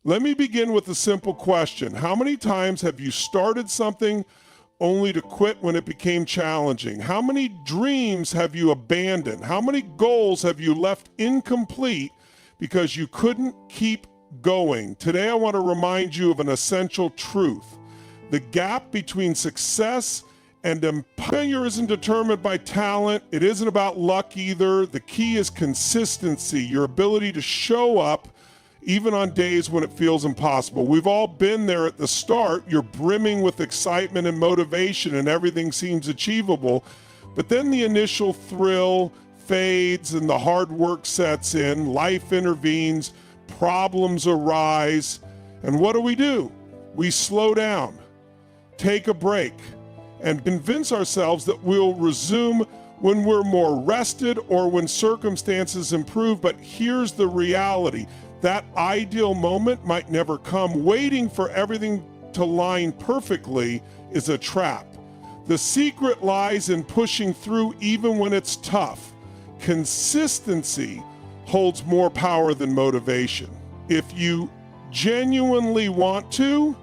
Let me begin with a simple question. How many times have you started something only to quit when it became challenging? How many dreams have you abandoned? How many goals have you left incomplete because you couldn't keep going? Today, I want to remind you of an essential truth. The gap between success and failure isn't determined by talent. It isn't about luck either. The key is consistency, your ability to show up even on days when it feels impossible. We've all been there at the start. You're brimming with excitement and motivation and everything seems achievable. But then the initial thrill fades and the hard work sets in, life intervenes, problems arise. And what do? We slow down, take a break, and convince ourselves that we'll resume when we're more rested or when circumstances improve. But here's the reality. That ideal moment might never come. Waiting for everything to line perfectly is a trap. The secret lies in pushing through even when it's tough. Consistency holds more power than motivation. If you genuinely want to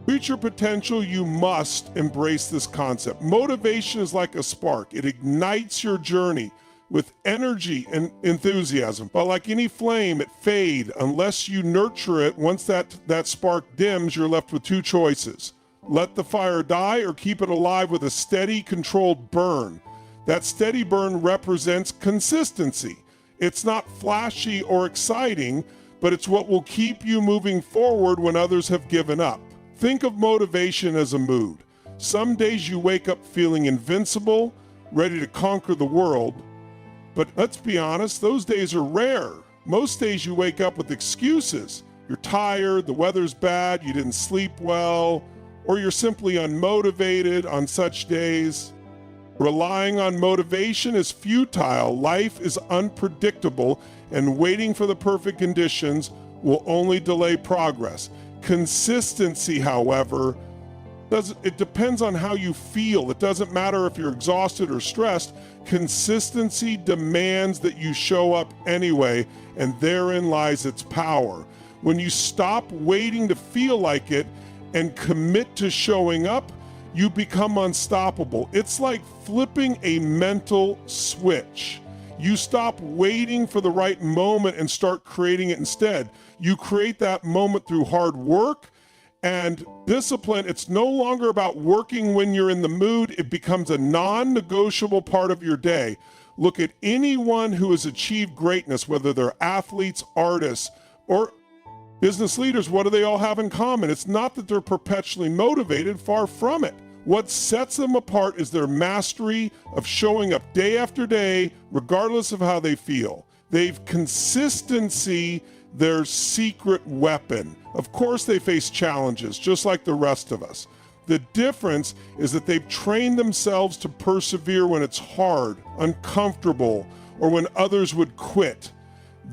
reach your potential, you must embrace this concept. Motivation is like a spark. It ignites your journey with energy and enthusiasm. But like any flame, it fades unless you nurture it. Once that spark dims, you're left with two choices. Let the fire die or keep it alive with a steady, controlled burn. That steady burn represents consistency. It's not flashy or exciting, but it's what will keep you moving forward when others have given up. Think of motivation as a mood. Some days you wake up feeling invincible, ready to conquer the world. But let's be honest, those days are rare. Most days you wake up with excuses. You're tired, the weather's bad, you didn't sleep well, or you're simply unmotivated on such days. Relying on motivation is futile. Life is unpredictable, and waiting for the perfect conditions will only delay progress. Consistency, however, it depends on how you feel. It doesn't matter if you're exhausted or stressed. Consistency demands that you show up anyway, and therein lies its power. When you stop waiting to feel like it and commit to showing up, you become unstoppable. It's like flipping a mental switch. You stop waiting for the right moment and start creating it instead. You create that moment through hard work and discipline. It's no longer about working when you're in the mood. It becomes a non-negotiable part of your day. Look at anyone who has achieved greatness, whether they're athletes, artists, or business leaders. What do they all have in common? It's not that they're perpetually motivated, far from it. What sets them apart is their mastery of showing up day after day, regardless of how they feel. They've consistency, their secret weapon. Of course they face challenges, just like the rest of us. The difference is that they've trained themselves to persevere when it's hard, uncomfortable, or when others would quit.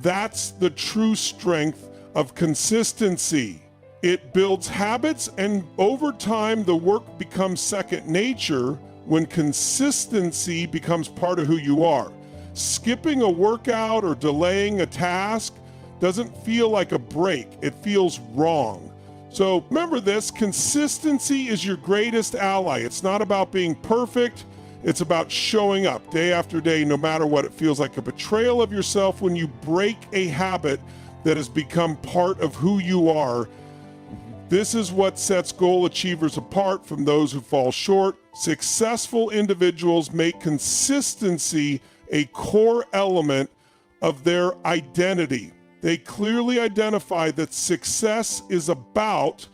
That's the true strength of consistency. It builds habits, and over time, the work becomes second nature when consistency becomes part of who you are. Skipping a workout or delaying a task doesn't feel like a break. It feels wrong. So remember this, consistency is your greatest ally. It's not about being perfect. It's about showing up day after day, no matter what. It feels like a betrayal of yourself when you break a habit that has become part of who you are. This is what sets goal achievers apart from those who fall short. Successful individuals make consistency a core element of their identity. They clearly identify that success is about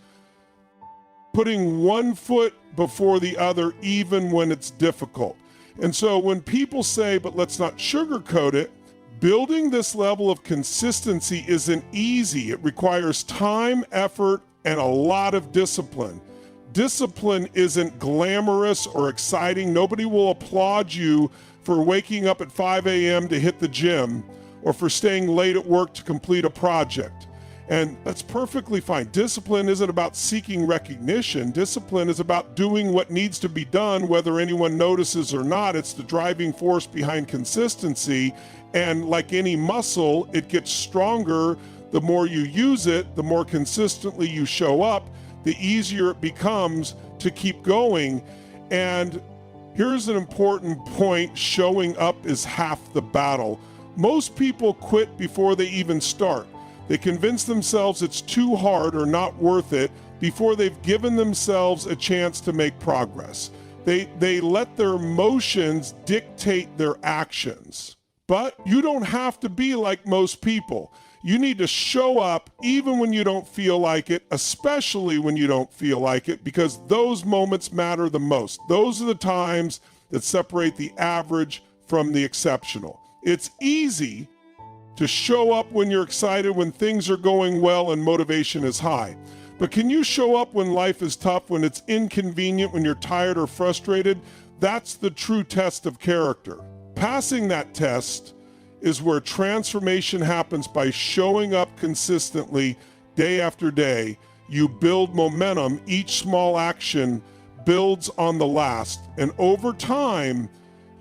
putting one foot before the other, even when it's difficult. And so when people say, but let's not sugarcoat it, building this level of consistency isn't easy. It requires time, effort, and a lot of discipline. Discipline isn't glamorous or exciting. Nobody will applaud you for waking up at 5 a.m. to hit the gym or for staying late at work to complete a project. And that's perfectly fine. Discipline isn't about seeking recognition. Discipline is about doing what needs to be done, whether anyone notices or not. It's the driving force behind consistency. And like any muscle, it gets stronger The more you use it, the more consistently you show up, the easier it becomes to keep going. And here's an important point: showing up is half the battle. Most people quit before they even start. They convince themselves it's too hard or not worth it before they've given themselves a chance to make progress. They let their emotions dictate their actions. But you don't have to be like most people. You need to show up even when you don't feel like it, especially when you don't feel like it, because those moments matter the most. Those are the times that separate the average from the exceptional. It's easy to show up when you're excited, when things are going well and motivation is high. But can you show up when life is tough, when it's inconvenient, when you're tired or frustrated? That's the true test of character. Passing that test is where transformation happens. By showing up consistently day after day, you build momentum. Each small action builds on the last. And over time,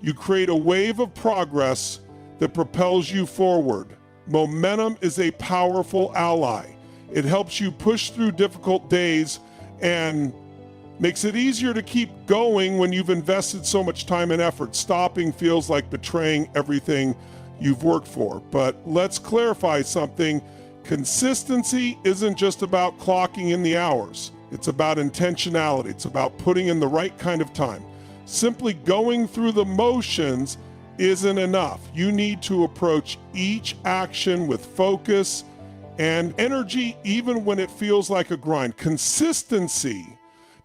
you create a wave of progress that propels you forward. Momentum is a powerful ally. It helps you push through difficult days and makes it easier to keep going when you've invested so much time and effort. Stopping feels like betraying everything you've worked for. But let's clarify something. Consistency isn't just about clocking in the hours. It's about intentionality. It's about putting in the right kind of time. Simply going through the motions isn't enough. You need to approach each action with focus and energy, even when it feels like a grind. Consistency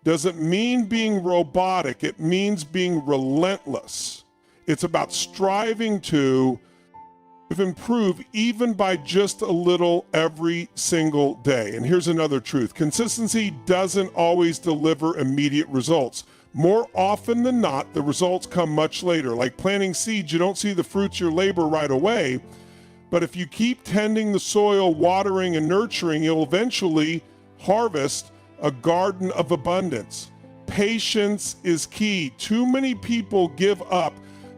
doesn't mean being robotic. It means being relentless. It's about striving to improve even by just a little every single day. And here's another truth. Consistency doesn't always deliver immediate results. More often than not, the results come much later. Like planting seeds, you don't see the fruits of your labor right away. But if you keep tending the soil, watering and nurturing, you'll eventually harvest a garden of abundance. Patience is key. Too many people give up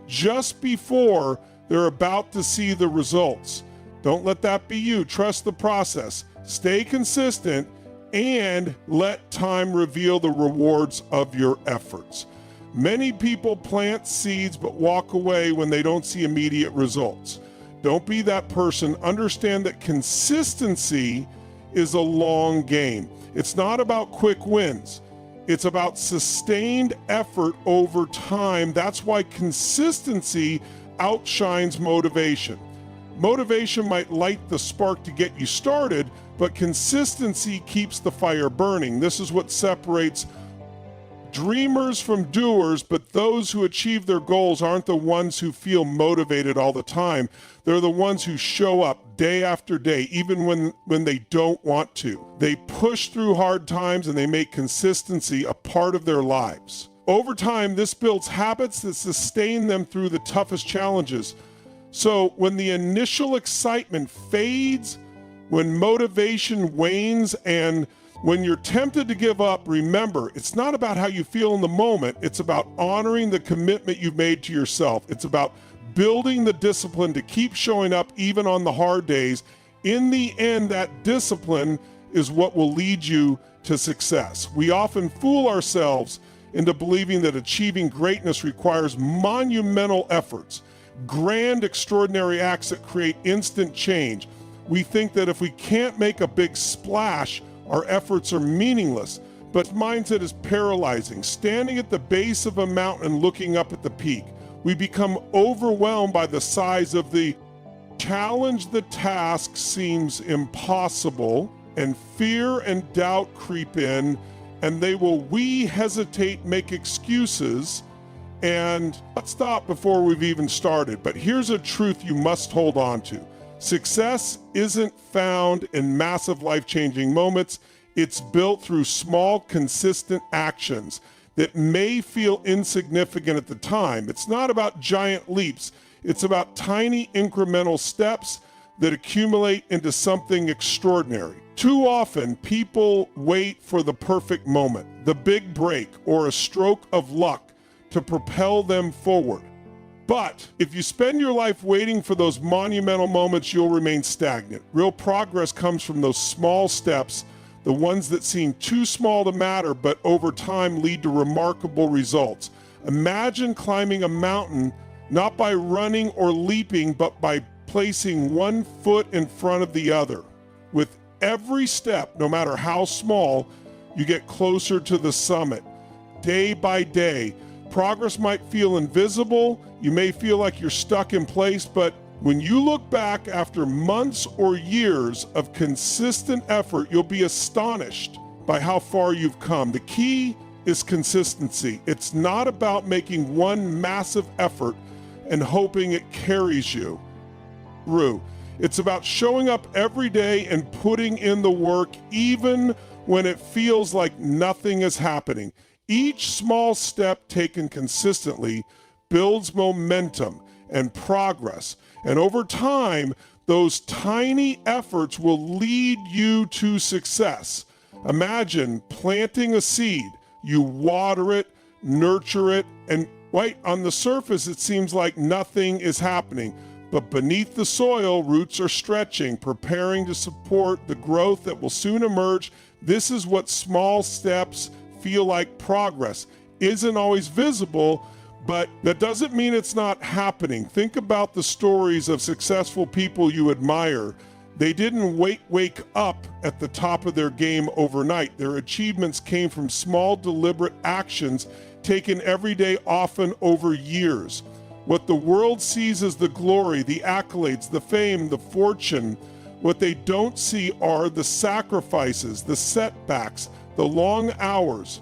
just before they're about to see the results. Don't let that be you. Trust the process. Stay consistent and let time reveal the rewards of your efforts. Many people plant seeds but walk away when they don't see immediate results. Don't be that person. Understand that consistency is a long game. It's not about quick wins. It's about sustained effort over time. That's why consistency outshines motivation. Motivation might light the spark to get you started, but consistency keeps the fire burning. This is what separates dreamers from doers, but those who achieve their goals aren't the ones who feel motivated all the time. They're the ones who show up day after day, even when they don't want to. They push through hard times and they make consistency a part of their lives. Over time, this builds habits that sustain them through the toughest challenges. So when the initial excitement fades, when motivation wanes, and when you're tempted to give up, remember, it's not about how you feel in the moment. It's about honoring the commitment you've made to yourself. It's about building the discipline to keep showing up even on the hard days. In the end, that discipline is what will lead you to success. We often fool ourselves into believing that achieving greatness requires monumental efforts, grand, extraordinary acts that create instant change. We think that if we can't make a big splash, our efforts are meaningless. But mindset is paralyzing. Standing at the base of a mountain and looking up at the peak, we become overwhelmed by the size of the challenge. The task seems impossible, and fear and doubt creep in, and we hesitate, make excuses, and not stop before we've even started. But here's a truth you must hold on to. Success isn't found in massive life-changing moments. It's built through small, consistent actions that may feel insignificant at the time. It's not about giant leaps. It's about tiny incremental steps that accumulate into something extraordinary. Too often, people wait for the perfect moment, the big break, or a stroke of luck to propel them forward. But if you spend your life waiting for those monumental moments, you'll remain stagnant. Real progress comes from those small steps, the ones that seem too small to matter, but over time lead to remarkable results. Imagine climbing a mountain, not by running or leaping, but by placing one foot in front of the other. With every step, no matter how small, you get closer to the summit. Day by day, progress might feel invisible. You may feel like you're stuck in place, but when you look back after months or years of consistent effort, you'll be astonished by how far you've come. The key is consistency. It's not about making one massive effort and hoping it carries you through. It's about showing up every day and putting in the work even when it feels like nothing is happening. Each small step taken consistently builds momentum and progress. And over time, those tiny efforts will lead you to success. Imagine planting a seed. You water it, nurture it, and right on the surface, it seems like nothing is happening. But beneath the soil, roots are stretching, preparing to support the growth that will soon emerge. This is what small steps feel like. Progress isn't always visible, but that doesn't mean it's not happening. Think about the stories of successful people you admire. They didn't wake up at the top of their game overnight. Their achievements came from small, deliberate actions taken every day, often over years. What the world sees as the glory, the accolades, the fame, the fortune, what they don't see are the sacrifices, the setbacks, the long hours,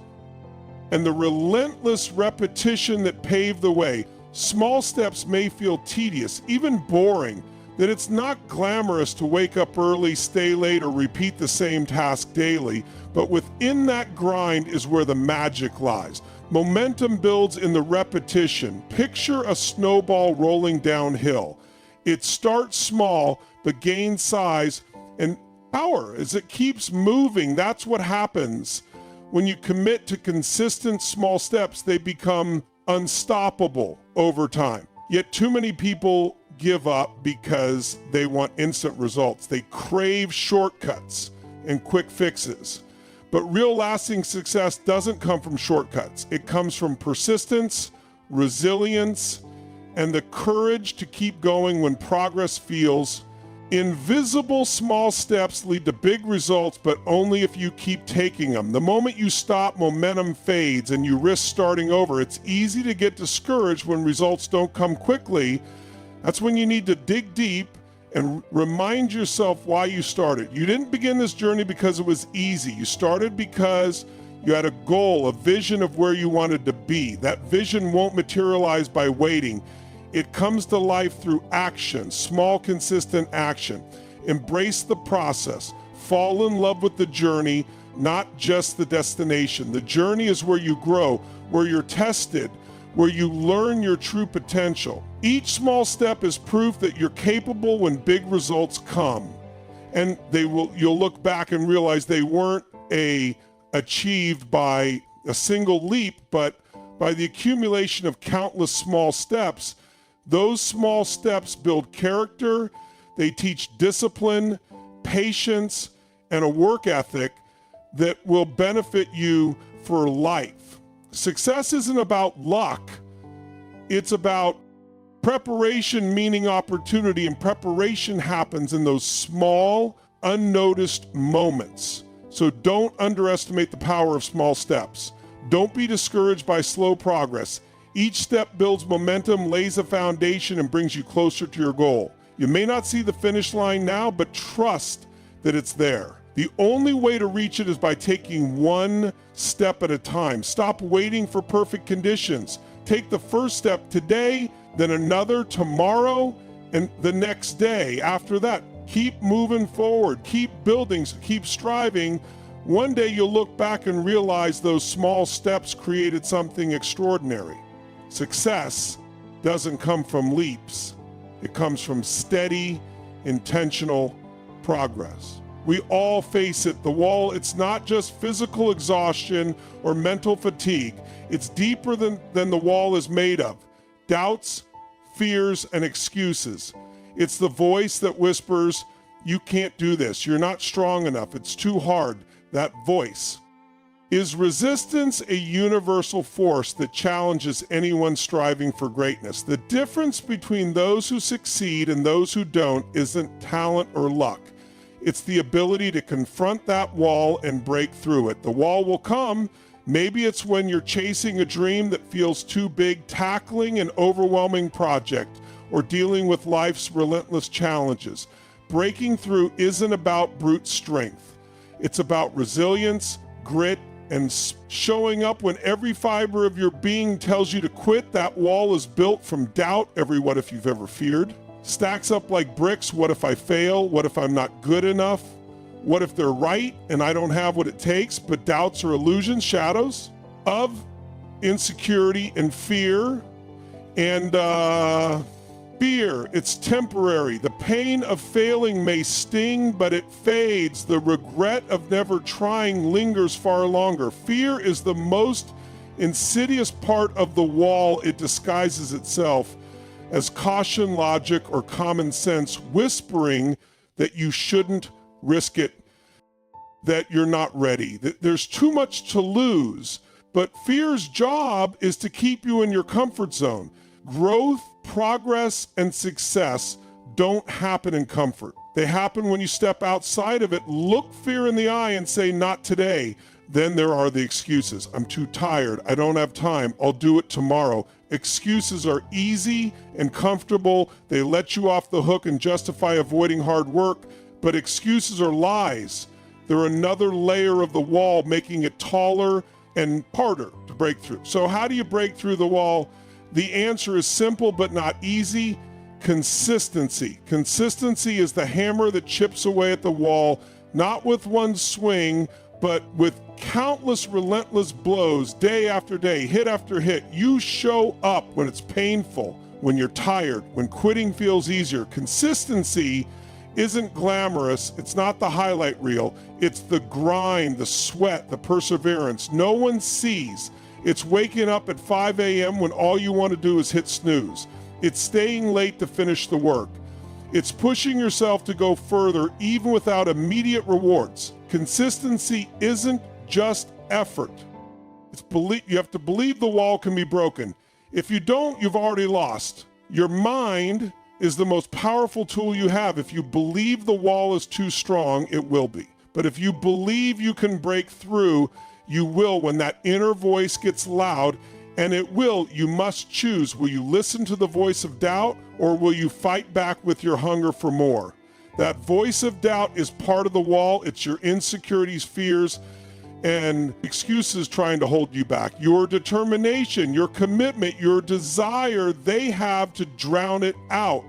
and the relentless repetition that paved the way. Small steps may feel tedious, even boring, that it's not glamorous to wake up early, stay late, or repeat the same task daily, but within that grind is where the magic lies. Momentum builds in the repetition. Picture a snowball rolling downhill. It starts small, but gains size and power as it keeps moving. That's what happens. When you commit to consistent small steps, they become unstoppable over time. Yet too many people give up because they want instant results. They crave shortcuts and quick fixes. But real lasting success doesn't come from shortcuts. It comes from persistence, resilience, and the courage to keep going when progress feels invisible. Small steps lead to big results, but only if you keep taking them. The moment you stop, momentum fades and you risk starting over. It's easy to get discouraged when results don't come quickly. That's when you need to dig deep and remind yourself why you started. You didn't begin this journey because it was easy. You started because you had a goal, a vision of where you wanted to be. That vision won't materialize by waiting. It comes to life through action, small, consistent action. Embrace the process. Fall in love with the journey, not just the destination. The journey is where you grow, where you're tested, where you learn your true potential. Each small step is proof that you're capable when big results come. And you'll look back and realize they weren't achieved by a single leap, but by the accumulation of countless small steps. Those small steps build character, they teach discipline, patience, and a work ethic that will benefit you for life. Success isn't about luck, it's about preparation, meaning opportunity, and preparation happens in those small, unnoticed moments. So don't underestimate the power of small steps. Don't be discouraged by slow progress. Each step builds momentum, lays a foundation, and brings you closer to your goal. You may not see the finish line now, but trust that it's there. The only way to reach it is by taking one step at a time. Stop waiting for perfect conditions. Take the first step today, then another tomorrow, and the next day. After that, keep moving forward, keep building, keep striving. One day you'll look back and realize those small steps created something extraordinary. Success doesn't come from leaps. It comes from steady, intentional progress. We all face it. The wall, it's not just physical exhaustion or mental fatigue. It's deeper than the wall is made of. Doubts, fears, and excuses. It's the voice that whispers, you can't do this, you're not strong enough, it's too hard, that voice. Is resistance a universal force that challenges anyone striving for greatness? The difference between those who succeed and those who don't isn't talent or luck. It's the ability to confront that wall and break through it. The wall will come. Maybe it's when you're chasing a dream that feels too big, tackling an overwhelming project, or dealing with life's relentless challenges. Breaking through isn't about brute strength. It's about resilience, grit, and showing up when every fiber of your being tells you to quit. That wall is built from doubt, every what if you've ever feared. Stacks up like bricks. What if I fail? What if I'm not good enough? What if they're right and I don't have what it takes? But doubts are illusions, shadows of insecurity and fear. And fear, it's temporary. The pain of failing may sting, but it fades. The regret of never trying lingers far longer. Fear is the most insidious part of the wall. It disguises itself as caution, logic, or common sense, whispering that you shouldn't risk it, that you're not ready, that there's too much to lose. But fear's job is to keep you in your comfort zone. Growth, progress, and success don't happen in comfort. They happen when you step outside of it, look fear in the eye and say, not today. Then there are the excuses. I'm too tired. I don't have time. I'll do it tomorrow. Excuses are easy and comfortable. They let you off the hook and justify avoiding hard work. But excuses are lies. They're another layer of the wall, making it taller and harder to break through. So how do you break through the wall? The answer is simple but not easy. Consistency. Consistency is the hammer that chips away at the wall, not with one swing, but with countless relentless blows, day after day, hit after hit. You show up when it's painful, when you're tired, when quitting feels easier. Consistency isn't glamorous. It's not the highlight reel. It's the grind, the sweat, the perseverance. No one sees. It's waking up at 5 a.m. when all you want to do is hit snooze. It's staying late to finish the work. It's pushing yourself to go further even without immediate rewards. Consistency isn't just effort. You have to believe the wall can be broken. If you don't, you've already lost. Your mind is the most powerful tool you have. If you believe the wall is too strong, it will be. But if you believe you can break through, you will when that inner voice gets loud, and it will. You must choose. Will you listen to the voice of doubt, or will you fight back with your hunger for more? That voice of doubt is part of the wall. It's your insecurities, fears, and excuses trying to hold you back. Your determination, your commitment, your desire, they have to drown it out.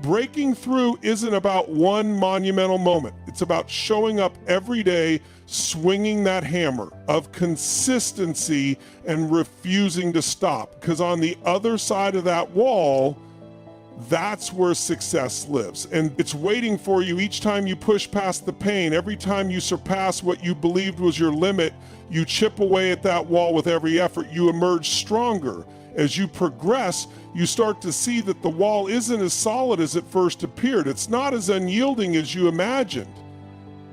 Breaking through isn't about one monumental moment. It's about showing up every day, swinging that hammer of consistency and refusing to stop. Because on the other side of that wall, that's where success lives. And it's waiting for you each time you push past the pain. Every time you surpass what you believed was your limit, you chip away at that wall with every effort. You emerge stronger. As you progress, you start to see that the wall isn't as solid as it first appeared. It's not as unyielding as you imagined.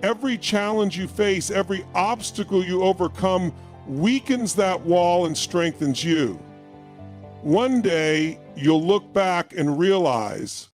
Every challenge you face, every obstacle you overcome weakens that wall and strengthens you. One day, you'll look back and realize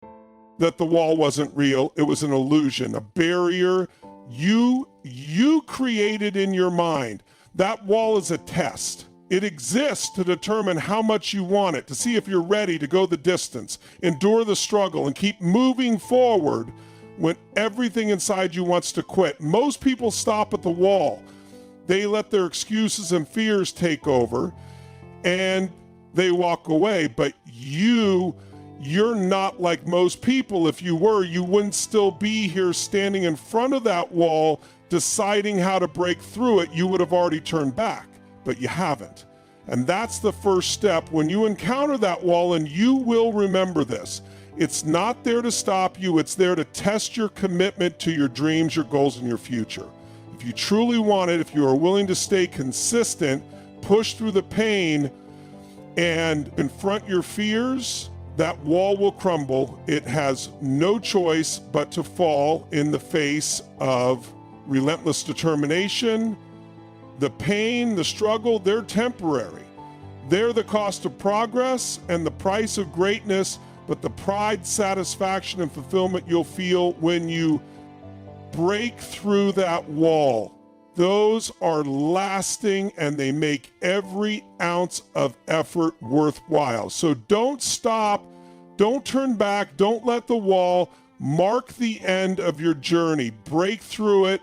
that the wall wasn't real. It was an illusion, a barrier you created in your mind. That wall is a test. It exists to determine how much you want it, to see if you're ready to go the distance, endure the struggle, and keep moving forward when everything inside you wants to quit. Most people stop at the wall. They let their excuses and fears take over, and they walk away. But you're not like most people. If you were, you wouldn't still be here standing in front of that wall deciding how to break through it. You would have already turned back, but you haven't. And that's the first step. When you encounter that wall, and you will remember this, it's not there to stop you. It's there to test your commitment to your dreams, your goals, and your future. If you truly want it, if you are willing to stay consistent, push through the pain, and confront your fears, that wall will crumble. It has no choice but to fall in the face of relentless determination. The pain, the struggle, they're temporary. They're the cost of progress and the price of greatness, but the pride, satisfaction, and fulfillment you'll feel when you break through that wall, those are lasting and they make every ounce of effort worthwhile. So don't stop, don't turn back, don't let the wall mark the end of your journey. Break through it,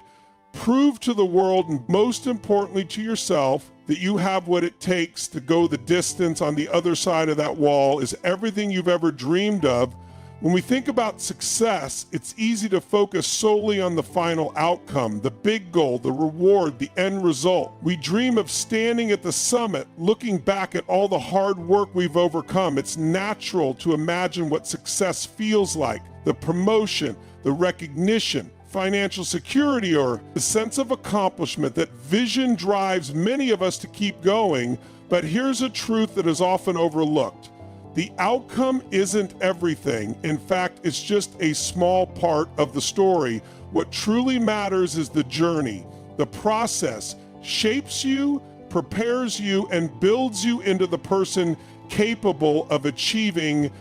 prove to the world, and most importantly to yourself, that you have what it takes to go the distance on the other side of that wall, is everything you've ever dreamed of. When we think about success, it's easy to focus solely on the final outcome, the big goal, the reward, the end result. We dream of standing at the summit, looking back at all the hard work we've overcome. It's natural to imagine what success feels like, the promotion, the recognition, financial security, or the sense of accomplishment. That vision drives many of us to keep going, but here's a truth that is often overlooked. The outcome isn't everything. In fact, it's just a small part of the story. What truly matters is the journey. The process shapes you, prepares you, and builds you into the person capable of achieving the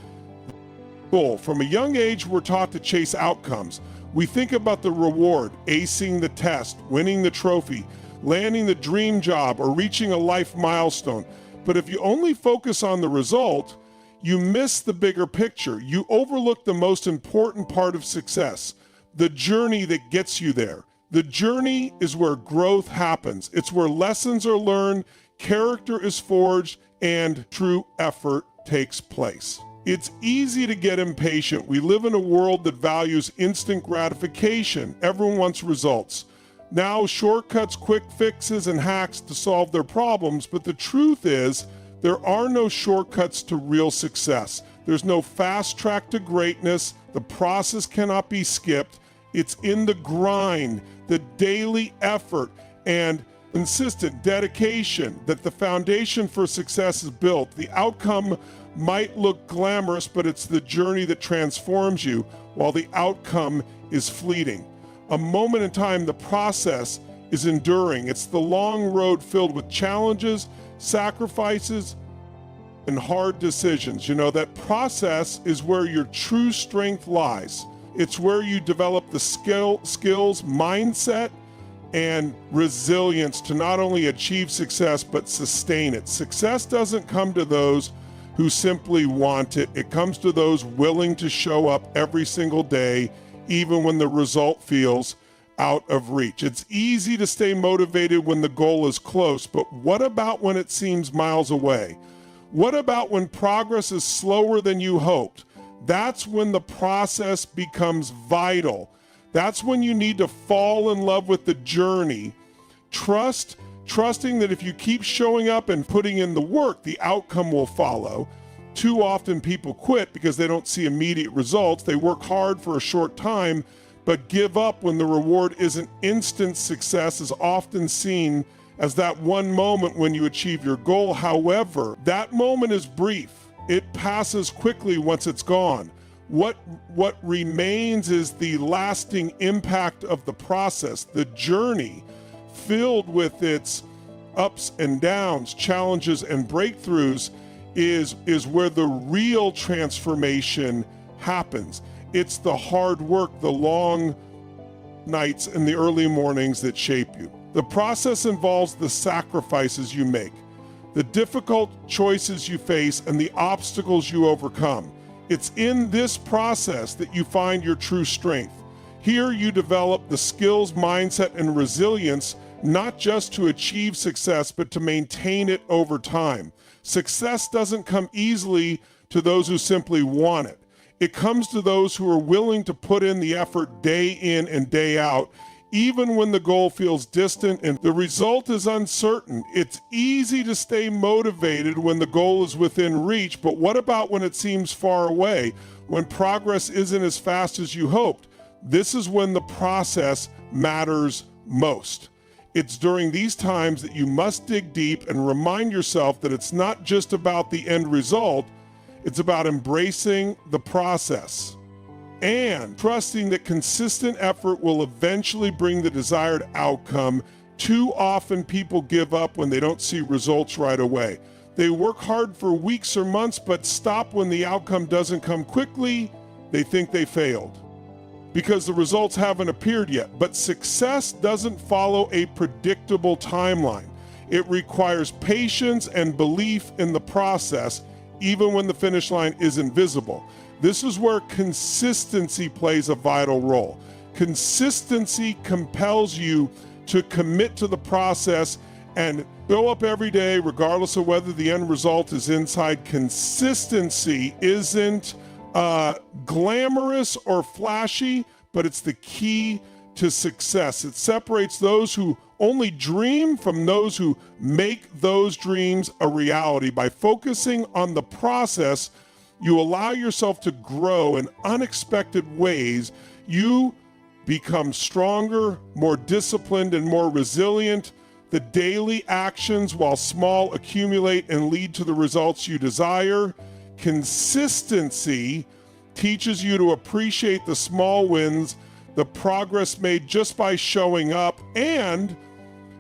goal. From a young age, we're taught to chase outcomes. We think about the reward, acing the test, winning the trophy, landing the dream job, or reaching a life milestone. But if you only focus on the result, you miss the bigger picture. You overlook the most important part of success, the journey that gets you there. The journey is where growth happens. It's where lessons are learned, character is forged, and true effort takes place. It's easy to get impatient. We live in a world that values instant gratification. Everyone wants results. Now, shortcuts, quick fixes, and hacks to solve their problems, but the truth is, there are no shortcuts to real success. There's no fast track to greatness. The process cannot be skipped. It's in the grind, the daily effort, and consistent dedication that the foundation for success is built. The outcome might look glamorous, but it's the journey that transforms you, while the outcome is fleeting. A moment in time, the process is enduring. It's the long road filled with challenges, sacrifices, and hard decisions. You know, that process is where your true strength lies. It's where you develop the skills, mindset, and resilience to not only achieve success, but sustain it. Success doesn't come to those who simply want it. It comes to those willing to show up every single day, even when the result feels out of reach. It's easy to stay motivated when the goal is close, but what about when it seems miles away? What about when progress is slower than you hoped? That's when the process becomes vital. That's when you need to fall in love with the journey. Trusting that if you keep showing up and putting in the work, the outcome will follow. Too often people quit because they don't see immediate results. They work hard for a short time, but give up when the reward isn't instant. Success is often seen as that one moment when you achieve your goal. However, that moment is brief. It passes quickly once it's gone. What remains is the lasting impact of the process, the journey filled with its ups and downs, challenges and breakthroughs is where the real transformation happens. It's the hard work, the long nights and the early mornings that shape you. The process involves the sacrifices you make, the difficult choices you face, and the obstacles you overcome. It's in this process that you find your true strength. Here you develop the skills, mindset, and resilience, not just to achieve success, but to maintain it over time. Success doesn't come easily to those who simply want it. It comes to those who are willing to put in the effort day in and day out, even when the goal feels distant and the result is uncertain. It's easy to stay motivated when the goal is within reach, but what about when it seems far away, when progress isn't as fast as you hoped? This is when the process matters most. It's during these times that you must dig deep and remind yourself that it's not just about the end result, It's about embracing the process and trusting that consistent effort will eventually bring the desired outcome. Too often people give up when they don't see results right away. They work hard for weeks or months, but stop when the outcome doesn't come quickly. They think they failed because the results haven't appeared yet. But success doesn't follow a predictable timeline. It requires patience and belief in the process, even when the finish line isn't visible. This is where consistency plays a vital role. Consistency compels you to commit to the process and show up every day, regardless of whether the end result is inside. Consistency isn't glamorous or flashy, but it's the key to success. It separates those who only dream from those who make those dreams a reality. By focusing on the process, you allow yourself to grow in unexpected ways. You become stronger, more disciplined, and more resilient. The daily actions, while small, accumulate and lead to the results you desire. Consistency teaches you to appreciate the small wins, the progress made just by showing up and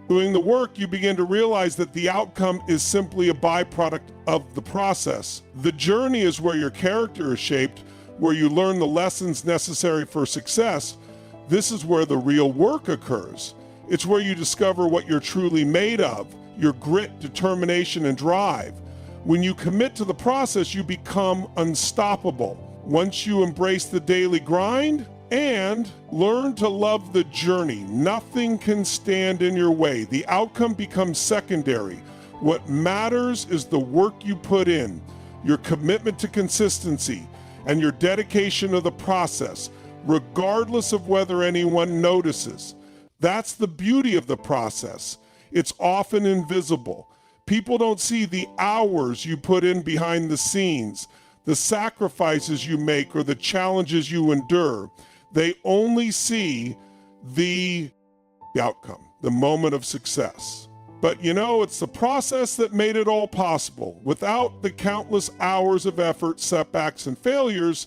doing the work. You begin to realize that the outcome is simply a byproduct of the process. The journey is where your character is shaped, where you learn the lessons necessary for success. This is where the real work occurs. It's where you discover what you're truly made of, your grit, determination, and drive. When you commit to the process, you become unstoppable. Once you embrace the daily grind and learn to love the journey, nothing can stand in your way. The outcome becomes secondary. What matters is the work you put in, your commitment to consistency, and your dedication to the process, regardless of whether anyone notices. That's the beauty of the process. It's often invisible. People don't see the hours you put in behind the scenes, the sacrifices you make, or the challenges you endure. They only see the outcome, the moment of success. But it's the process that made it all possible. Without the countless hours of effort, setbacks, and failures,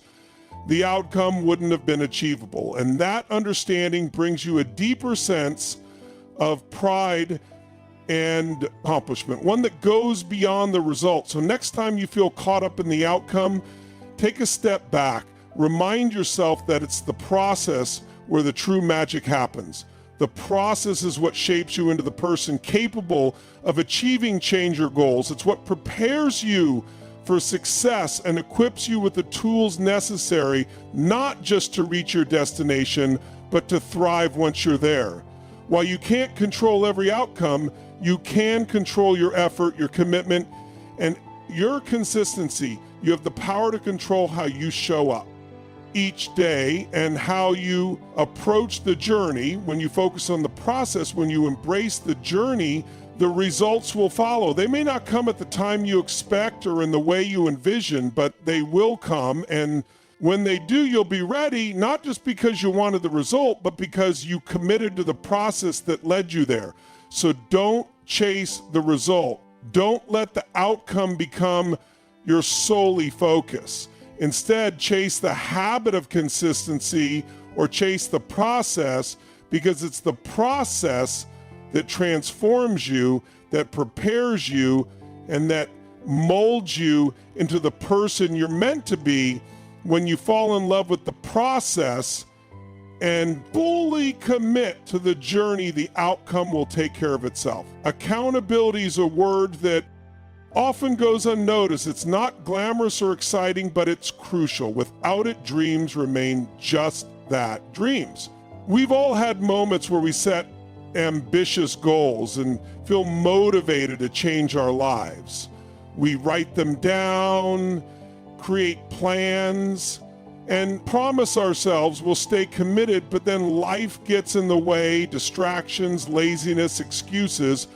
the outcome wouldn't have been achievable. And that understanding brings you a deeper sense of pride and accomplishment, one that goes beyond the result. So next time you feel caught up in the outcome, take a step back. Remind yourself that it's the process where the true magic happens. The process is what shapes you into the person capable of achieving change or goals. It's what prepares you for success and equips you with the tools necessary, not just to reach your destination, but to thrive once you're there. While you can't control every outcome, you can control your effort, your commitment, and your consistency. You have the power to control how you show up each day and how you approach the journey. When you focus on the process, when you embrace the journey, the results will follow. They may not come at the time you expect or in the way you envision, but they will come. And when they do, you'll be ready, not just because you wanted the result, but because you committed to the process that led you there. So don't chase the result. Don't let the outcome become your solely focus. Instead, chase the habit of consistency or chase the process, because it's the process that transforms you, that prepares you, and that molds you into the person you're meant to be. When you fall in love with the process and fully commit to the journey, the outcome will take care of itself. Accountability is a word that often goes unnoticed. It's not glamorous or exciting, but it's crucial. Without it, dreams remain just that, dreams. We've all had moments where we set ambitious goals and feel motivated to change our lives. We write them down, create plans, and promise ourselves we'll stay committed, but then life gets in the way, distractions, laziness, excuses.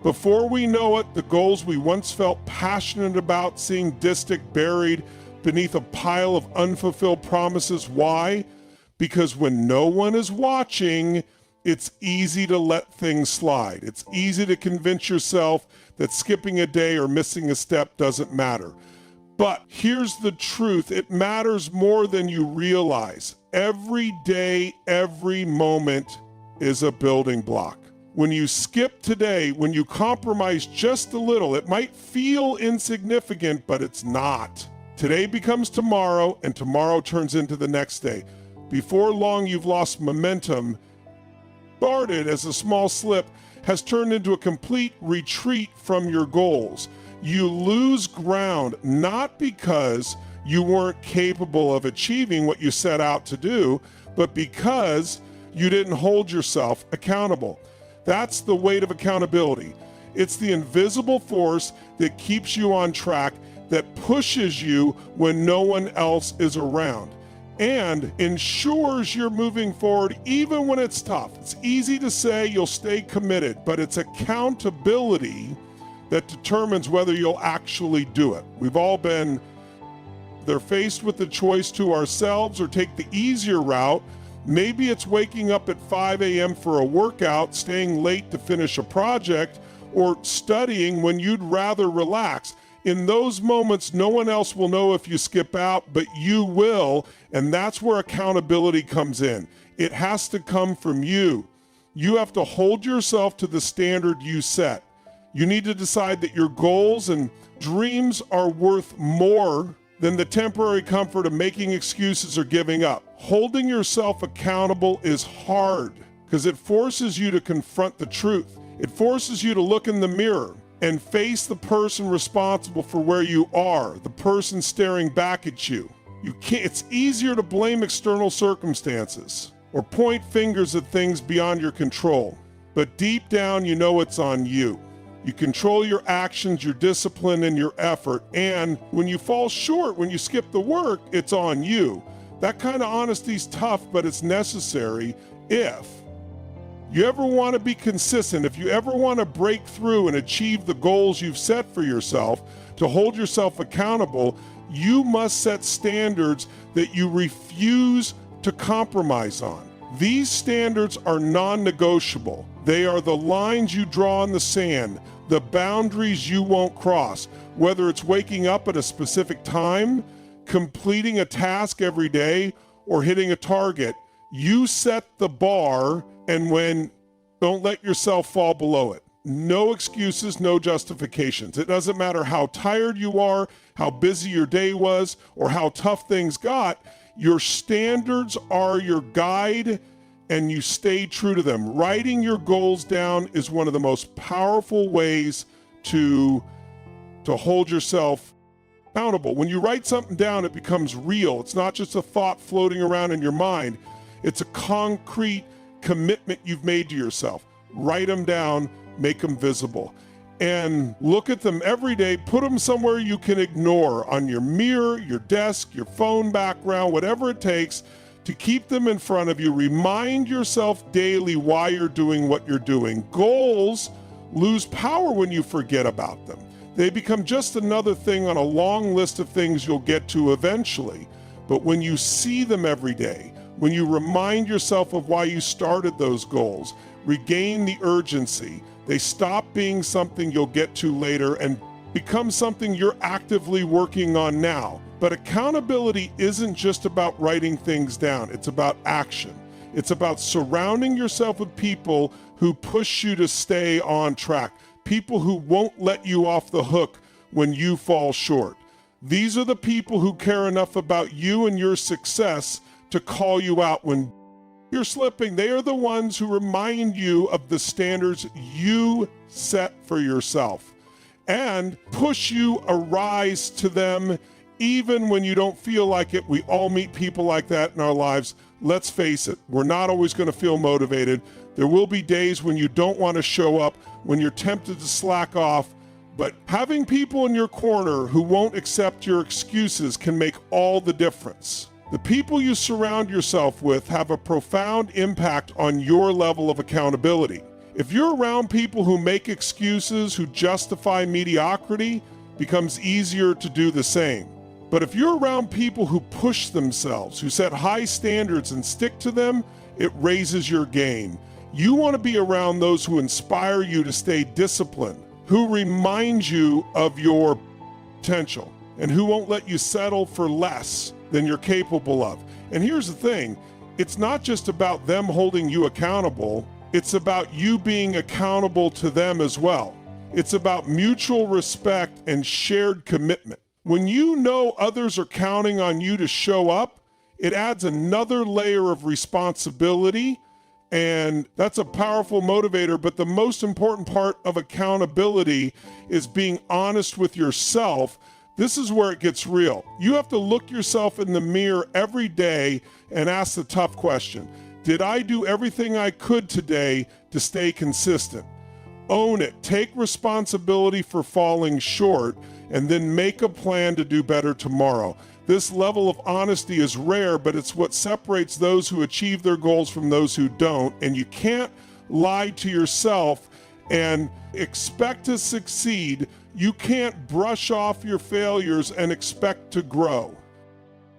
Before we know it, the goals we once felt passionate about seem distant, buried beneath a pile of unfulfilled promises. Why? Because when no one is watching, it's easy to let things slide. It's easy to convince yourself that skipping a day or missing a step doesn't matter. But here's the truth. It matters more than you realize. Every day, every moment is a building block. When you skip today, when you compromise just a little, it might feel insignificant, but it's not. Today becomes tomorrow, and tomorrow turns into the next day. Before long, you've lost momentum. Started as a small slip has turned into a complete retreat from your goals. You lose ground, not because you weren't capable of achieving what you set out to do, but because you didn't hold yourself accountable. That's the weight of accountability. It's the invisible force that keeps you on track, that pushes you when no one else is around, and ensures you're moving forward even when it's tough. It's easy to say you'll stay committed, but it's accountability that determines whether you'll actually do it. We've all been either faced with the choice to ourselves or take the easier route. Maybe it's waking up at 5 a.m. for a workout, staying late to finish a project, or studying when you'd rather relax. In those moments, no one else will know if you skip out, but you will, and that's where accountability comes in. It has to come from you. You have to hold yourself to the standard you set. You need to decide that your goals and dreams are worth more than the temporary comfort of making excuses or giving up. Holding yourself accountable is hard because it forces you to confront the truth. It forces you to look in the mirror and face the person responsible for where you are, the person staring back at you. It's easier to blame external circumstances or point fingers at things beyond your control. But deep down, you know it's on you. You control your actions, your discipline, and your effort. And when you fall short, when you skip the work, it's on you. That kind of honesty is tough, but it's necessary if you ever want to be consistent, if you ever want to break through and achieve the goals you've set for yourself, to hold yourself accountable, you must set standards that you refuse to compromise on. These standards are non-negotiable. They are the lines you draw in the sand, the boundaries you won't cross, whether it's waking up at a specific time, completing a task every day, or hitting a target. You set the bar, and don't let yourself fall below it. No excuses, no justifications. It doesn't matter how tired you are, how busy your day was, or how tough things got. Your standards are your guide, and you stay true to them. Writing your goals down is one of the most powerful ways to hold yourself accountable. When you write something down, it becomes real. It's not just a thought floating around in your mind. It's a concrete commitment you've made to yourself. Write them down, make them visible, and look at them every day. Put them somewhere you can ignore, on your mirror, your desk, your phone background, whatever it takes to keep them in front of you. Remind yourself daily why you're doing what you're doing. Goals lose power when you forget about them. They become just another thing on a long list of things you'll get to eventually. But when you see them every day, when you remind yourself of why you started those goals, regain the urgency. They stop being something you'll get to later and become something you're actively working on now. But accountability isn't just about writing things down. It's about action. It's about surrounding yourself with people who push you to stay on track, people who won't let you off the hook when you fall short. These are the people who care enough about you and your success to call you out when you're slipping. They are the ones who remind you of the standards you set for yourself and push you to rise to them even when you don't feel like it. We all meet people like that in our lives. Let's face it, we're not always going to feel motivated. There will be days when you don't want to show up, when you're tempted to slack off, but having people in your corner who won't accept your excuses can make all the difference. The people you surround yourself with have a profound impact on your level of accountability. If you're around people who make excuses, who justify mediocrity, it becomes easier to do the same. But if you're around people who push themselves, who set high standards and stick to them, it raises your game. You want to be around those who inspire you to stay disciplined, who remind you of your potential. and who won't let you settle for less than you're capable of. And here's the thing, it's not just about them holding you accountable, it's about you being accountable to them as well. It's about mutual respect and shared commitment. When you know others are counting on you to show up, it adds another layer of responsibility, and that's a powerful motivator. But the most important part of accountability is being honest with yourself. This is where it gets real. You have to look yourself in the mirror every day and ask the tough question. Did I do everything I could today to stay consistent? Own it. Take responsibility for falling short, and then make a plan to do better tomorrow. This level of honesty is rare, but it's what separates those who achieve their goals from those who don't. And you can't lie to yourself and expect to succeed. You can't brush off your failures and expect to grow.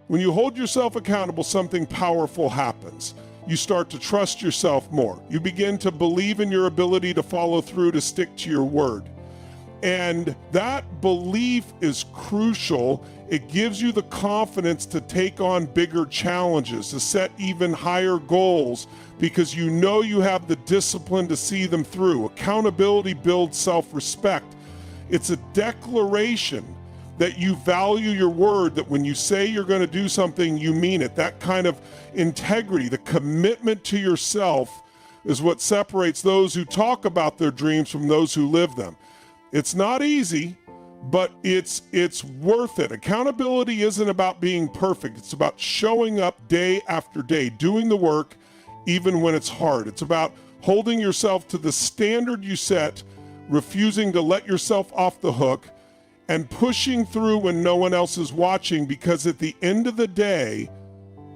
When you hold yourself accountable, something powerful happens. You start to trust yourself more. You begin to believe in your ability to follow through, to stick to your word. And that belief is crucial. It gives you the confidence to take on bigger challenges, to set even higher goals, because you know you have the discipline to see them through. Accountability builds self-respect. It's a declaration that you value your word, that when you say you're going to do something, you mean it. That kind of integrity, the commitment to yourself, is what separates those who talk about their dreams from those who live them. It's not easy, but it's worth it. Accountability isn't about being perfect. It's about showing up day after day, doing the work even when it's hard. It's about holding yourself to the standard you set, refusing to let yourself off the hook, and pushing through when no one else is watching, because at the end of the day,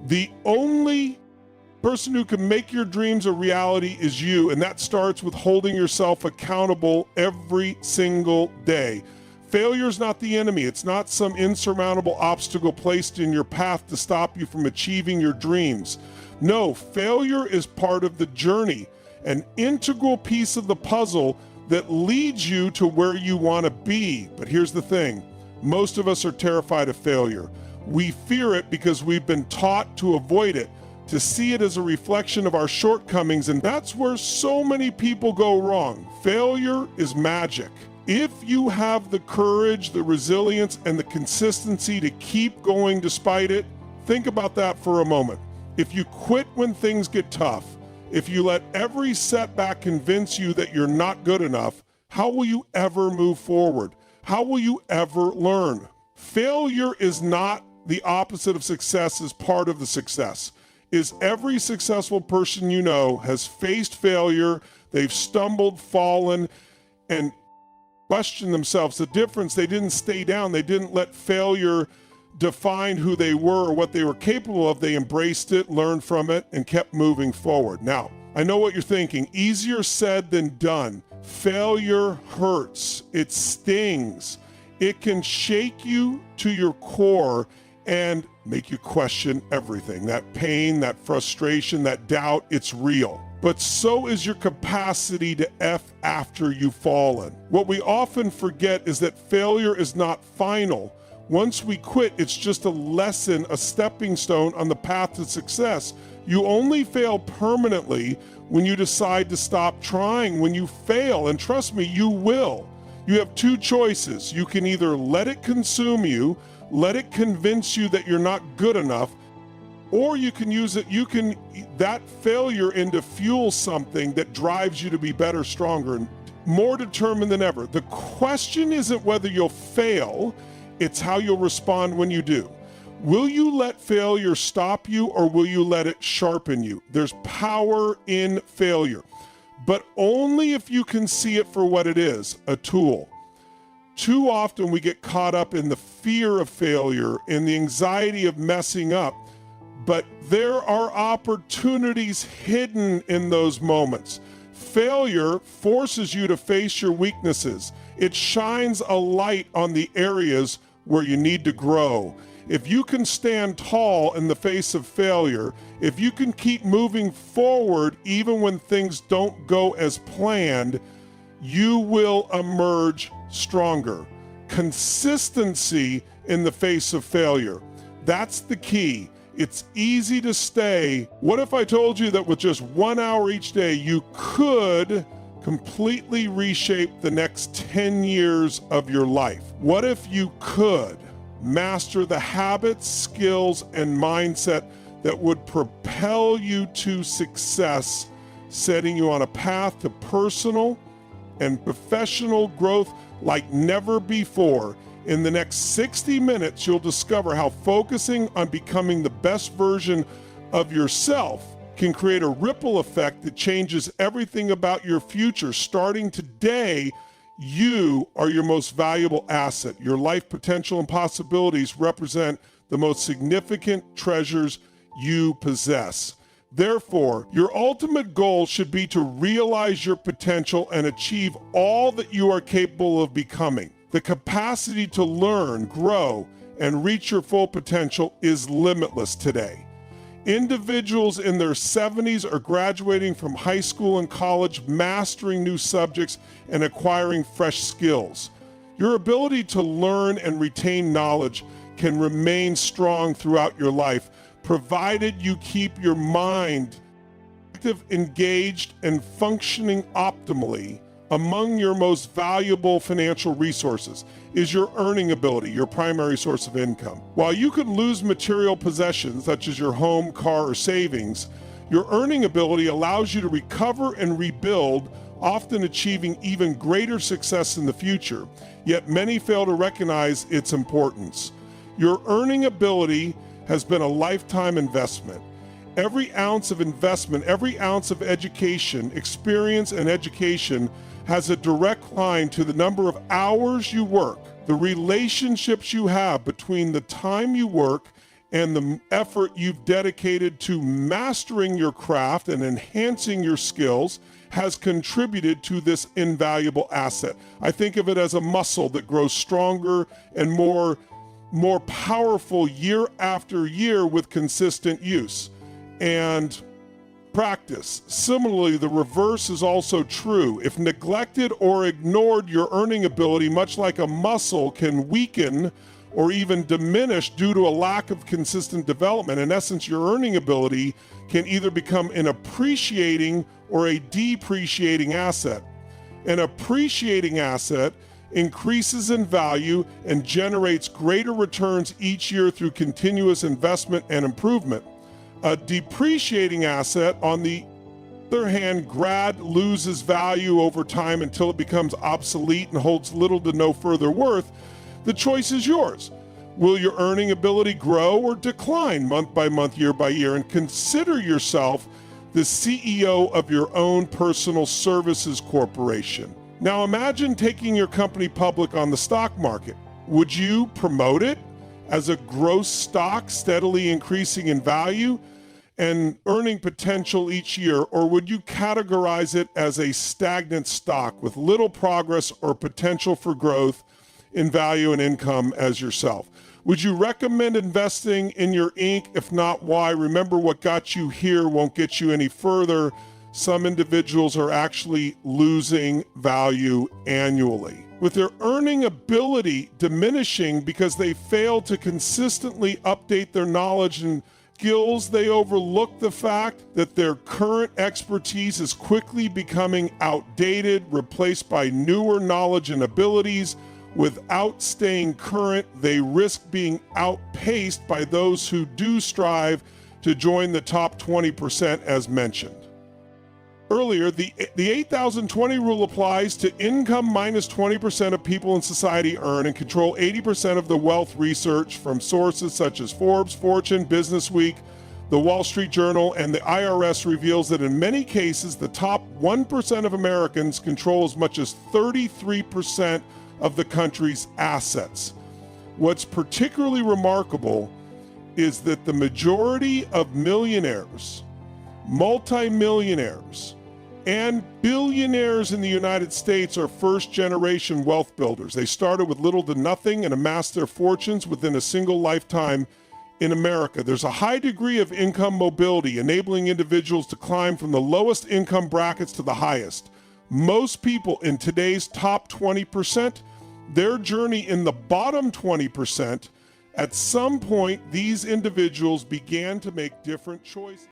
the only person who can make your dreams a reality is you, and that starts with holding yourself accountable every single day. Failure is not the enemy. It's not some insurmountable obstacle placed in your path to stop you from achieving your dreams. No, failure is part of the journey, an integral piece of the puzzle that leads you to where you want to be. But here's the thing, most of us are terrified of failure. We fear it because we've been taught to avoid it, to see it as a reflection of our shortcomings, and that's where so many people go wrong. Failure is magic. If you have the courage, the resilience, and the consistency to keep going despite it, think about that for a moment. If you quit when things get tough, if you let every setback convince you that you're not good enough, how will you ever move forward? How will you ever learn? Failure is not the opposite of success, is part of the success. Is every successful person you know has faced failure, they've stumbled, fallen, and questioned themselves. The difference, they didn't stay down, they didn't let failure define who they were or what they were capable of. They embraced it, learned from it, and kept moving forward. Now, I know what you're thinking. Easier said than done. Failure hurts. It stings. It can shake you to your core and make you question everything. That pain, that frustration, that doubt, it's real. But so is your capacity to F after you've fallen. What we often forget is that failure is not final. Once we quit, it's just a lesson, a stepping stone on the path to success. You only fail permanently when you decide to stop trying, when you fail, and trust me, you will. You have two choices. You can either let it consume you, let it convince you that you're not good enough, or you can use it, that failure into fuel something that drives you to be better, stronger, and more determined than ever. The question isn't whether you'll fail, it's how you'll respond when you do. Will you let failure stop you, or will you let it sharpen you? There's power in failure, but only if you can see it for what it is, a tool. Too often we get caught up in the fear of failure, in the anxiety of messing up, but there are opportunities hidden in those moments. Failure forces you to face your weaknesses. It shines a light on the areas where you need to grow. If you can stand tall in the face of failure, if you can keep moving forward even when things don't go as planned, you will emerge stronger. consistency in the face of failure. That's the key. It's easy to stay. What if I told you that with just 1 hour each day, you could completely reshape the next 10 years of your life? What if you could master the habits, skills, and mindset that would propel you to success, setting you on a path to personal and professional growth like never before? In the next 60 minutes, you'll discover how focusing on becoming the best version of yourself can create a ripple effect that changes everything about your future. Starting today, you are your most valuable asset. Your life potential and possibilities represent the most significant treasures you possess. Therefore, your ultimate goal should be to realize your potential and achieve all that you are capable of becoming. The capacity to learn, grow, and reach your full potential is limitless today. Individuals in their 70s are graduating from high school and college, mastering new subjects and acquiring fresh skills. Your ability to learn and retain knowledge can remain strong throughout your life, provided you keep your mind active, engaged, and functioning optimally. Among your most valuable financial resources is your earning ability, your primary source of income. While you could lose material possessions such as your home, car, or savings, your earning ability allows you to recover and rebuild, often achieving even greater success in the future. Yet many fail to recognize its importance. Your earning ability has been a lifetime investment. Every ounce of investment, every ounce of education, experience, and education has a direct line to the number of hours you work, the relationships you have between the time you work and the effort you've dedicated to mastering your craft and enhancing your skills has contributed to this invaluable asset. I think of it as a muscle that grows stronger and more powerful year after year with consistent use and practice. Similarly, the reverse is also true. If neglected or ignored, your earning ability, much like a muscle, can weaken or even diminish due to a lack of consistent development. In essence, your earning ability can either become an appreciating or a depreciating asset. An appreciating asset increases in value and generates greater returns each year through continuous investment and improvement. A depreciating asset, on the other hand, loses value over time until it becomes obsolete and holds little to no further worth. The choice is yours. Will your earning ability grow or decline month by month, year by year? And consider yourself the CEO of your own personal services corporation. Now imagine taking your company public on the stock market. Would you promote it as a growth stock steadily increasing in value and earning potential each year, or would you categorize it as a stagnant stock with little progress or potential for growth in value and income as yourself? Would you recommend investing in your Inc? If not, why? Remember, what got you here won't get you any further. Some individuals are actually losing value annually, with their earning ability diminishing because they fail to consistently update their knowledge and skills. They overlook the fact that their current expertise is quickly becoming outdated, replaced by newer knowledge and abilities. Without staying current, they risk being outpaced by those who do strive to join the top 20%, as mentioned earlier. The 8,020 rule applies to income minus 20% of people in society earn and control 80% of the wealth. Research from sources such as Forbes, Fortune, Business Week, the Wall Street Journal, and the IRS reveals that in many cases, the top 1% of Americans control as much as 33% of the country's assets. What's particularly remarkable is that the majority of millionaires, multimillionaires, and billionaires in the United States are first-generation wealth builders. They started with little to nothing and amassed their fortunes within a single lifetime in America. There's a high degree of income mobility, enabling individuals to climb from the lowest income brackets to the highest. Most people in today's top 20% their journey in the bottom 20%, at some point, these individuals began to make different choices.